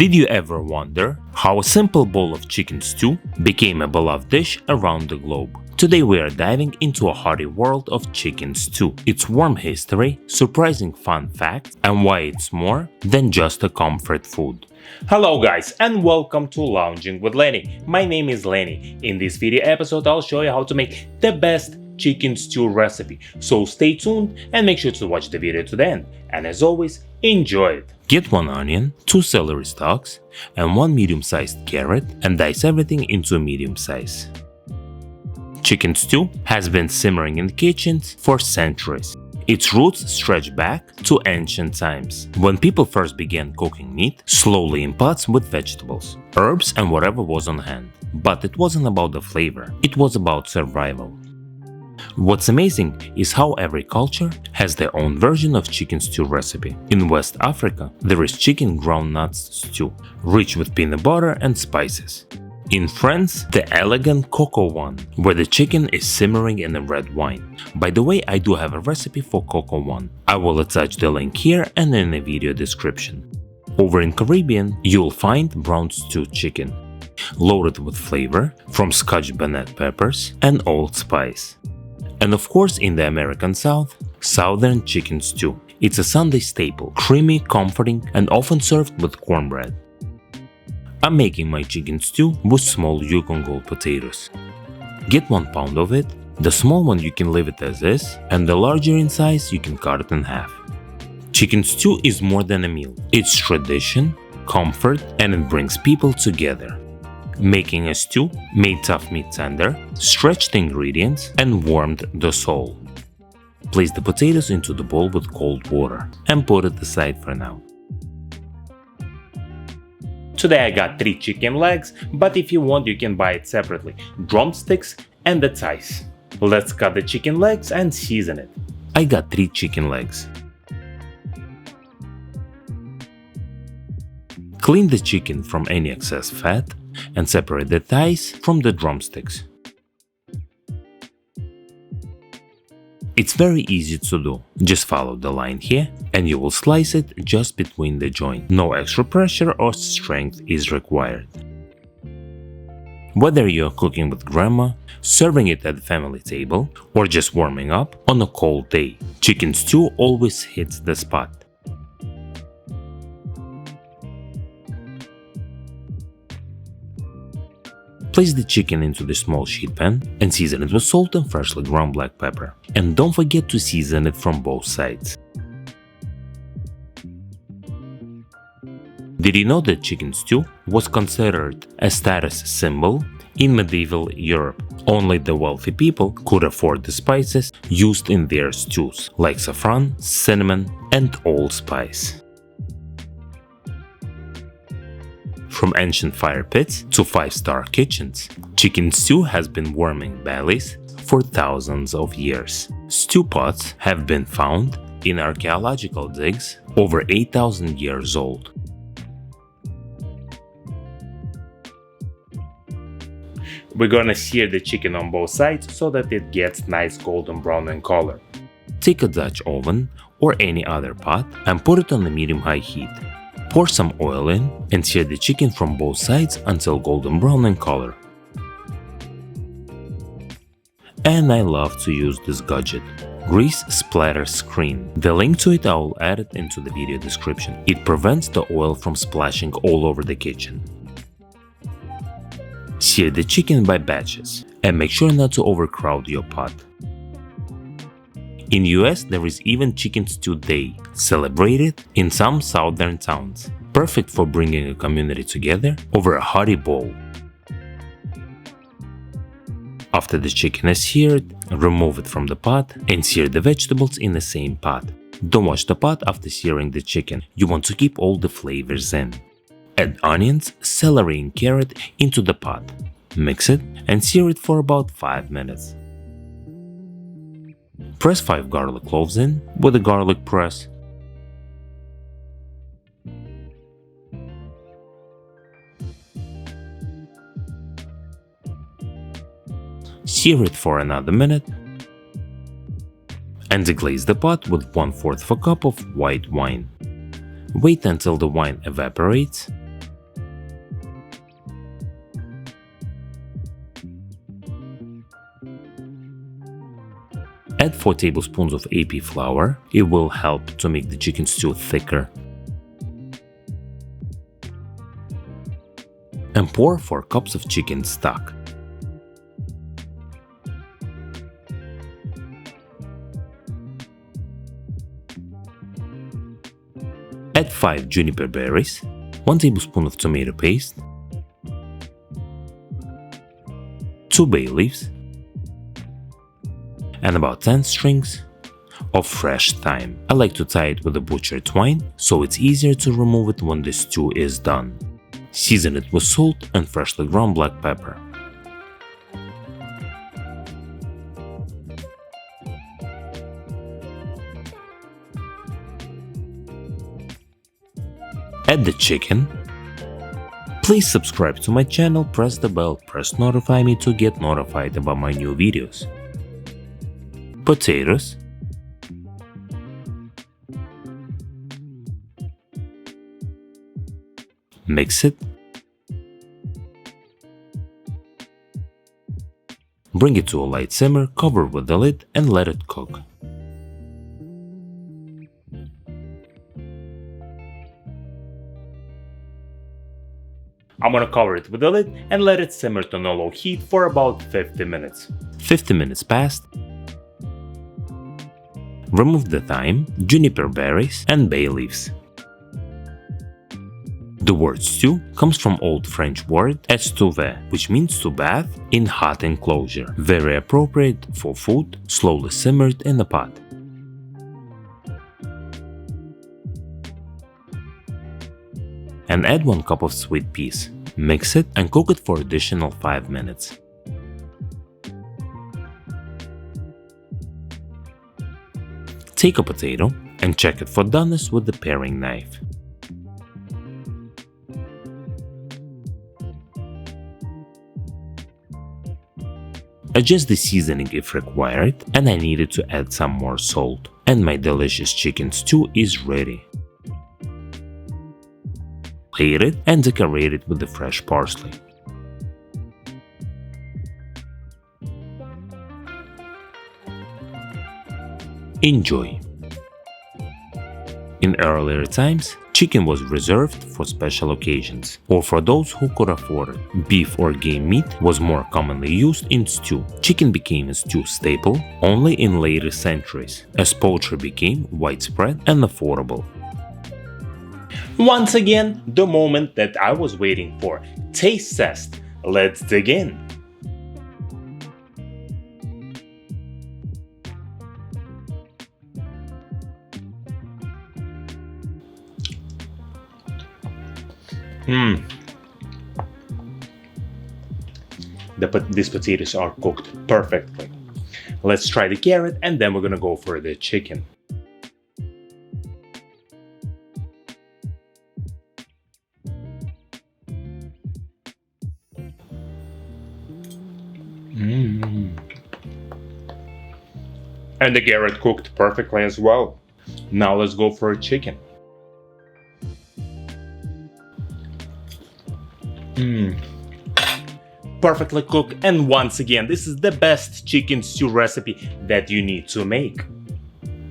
Did you ever wonder how a simple bowl of chicken stew became a beloved dish around the globe? Today we are diving into a hearty world of chicken stew, its warm history, surprising fun facts, and why it's more than just a comfort food. Hello guys and welcome to Lounging with Lenny. My name is Lenny. In this video episode I'll show you how to make the best chicken stew recipe. So stay tuned and make sure to watch the video to the end. And as always, enjoy it. Get 1 onion, 2 celery stalks, and 1 medium-sized carrot and dice everything into a medium size. Chicken stew has been simmering in kitchens for centuries. Its roots stretch back to ancient times, when people first began cooking meat slowly in pots with vegetables, herbs and whatever was on hand. But it wasn't about the flavor, it was about survival. What's amazing is how every culture has their own version of chicken stew recipe. In West Africa, there is chicken groundnuts stew, rich with peanut butter and spices. In France, the elegant cocoa one, where the chicken is simmering in a red wine. By the way, I do have a recipe for cocoa one. I will attach the link here and in the video description. Over in Caribbean, you'll find brown stewed chicken, loaded with flavor from Scotch bonnet peppers and old spice. And of course, in the American South, Southern chicken stew. It's a Sunday staple, creamy, comforting, and often served with cornbread. I'm making my chicken stew with small Yukon Gold potatoes. Get 1 pound of it. The small one you can leave it as is, and the larger in size you can cut it in half. Chicken stew is more than a meal. It's tradition, comfort, and it brings people together. Making a stew made tough meat tender, stretched the ingredients, and warmed the soul. Place the potatoes into the bowl with cold water and put it aside for now. Today I got 3 chicken legs, but if you want you can buy it separately, drumsticks and the thighs. Let's cut the chicken legs and season it. I got 3 chicken legs. Clean the chicken from any excess fat and separate the thighs from the drumsticks. It's very easy to do. Just follow the line here and you will slice it just between the joint. No extra pressure or strength is required. Whether you're cooking with grandma, serving it at the family table, or just warming up on a cold day, chicken stew always hits the spot. Place the chicken into the small sheet pan and season it with salt and freshly ground black pepper. And don't forget to season it from both sides. Did you know that chicken stew was considered a status symbol in medieval Europe? Only the wealthy people could afford the spices used in their stews, like saffron, cinnamon, and allspice. From ancient fire pits to 5-star kitchens, chicken stew has been warming bellies for thousands of years. Stew pots have been found in archaeological digs over 8,000 years old. We're gonna sear the chicken on both sides so that it gets nice golden brown in color. Take a Dutch oven or any other pot and put it on the medium-high heat. Pour some oil in and sear the chicken from both sides until golden brown in color. And I love to use this gadget, grease splatter screen. The link to it I will add it into the video description. It prevents the oil from splashing all over the kitchen. Sear the chicken by batches and make sure not to overcrowd your pot. In US, there is even Chicken Stew Day, celebrated in some southern towns, perfect for bringing a community together over a hearty bowl. After the chicken is seared, remove it from the pot and sear the vegetables in the same pot. Don't wash the pot after searing the chicken, you want to keep all the flavors in. Add onions, celery and carrot into the pot. Mix it and sear it for about 5 minutes. Press 5 garlic cloves in with a garlic press. Sear it for another minute and deglaze the pot with 1/4 cup of white wine. Wait until the wine evaporates Add 4 tablespoons of AP flour. It will help to make the chicken stew thicker. And pour 4 cups of chicken stock. Add 5 juniper berries, 1 tablespoon of tomato paste, 2 bay leaves, and about 10 strings of fresh thyme. I like to tie it with a butcher twine, so it's easier to remove it when the stew is done. Season it with salt and freshly ground black pepper. Add the chicken. Please subscribe to my channel, press the bell, press notify me to get notified about my new videos. Potatoes. Mix it. Bring it to a light simmer, cover with the lid and let it cook. I'm gonna cover it with the lid and let it simmer to no low heat for about 50 minutes. 50 minutes passed. Remove the thyme, juniper berries and bay leaves. The word stew comes from Old French word estouver, which means to bath in hot enclosure, very appropriate for food slowly simmered in a pot. And add 1 cup of sweet peas. Mix it and cook it for additional 5 minutes. Take a potato and check it for doneness with the paring knife. Adjust the seasoning if required, and I needed to add some more salt. And my delicious chicken stew is ready. Plate it and decorate it with the fresh parsley. Enjoy! In earlier times, chicken was reserved for special occasions, or for those who could afford it. Beef or game meat was more commonly used in stew. Chicken became a stew staple only in later centuries, as poultry became widespread and affordable. Once again, the moment that I was waiting for. Taste test. Let's dig in. These potatoes are cooked perfectly. Let's try the carrot and then we're gonna go for the chicken. And the carrot cooked perfectly as well. Now let's go for a chicken. Perfectly cooked, and once again, this is the best chicken stew recipe that you need to make.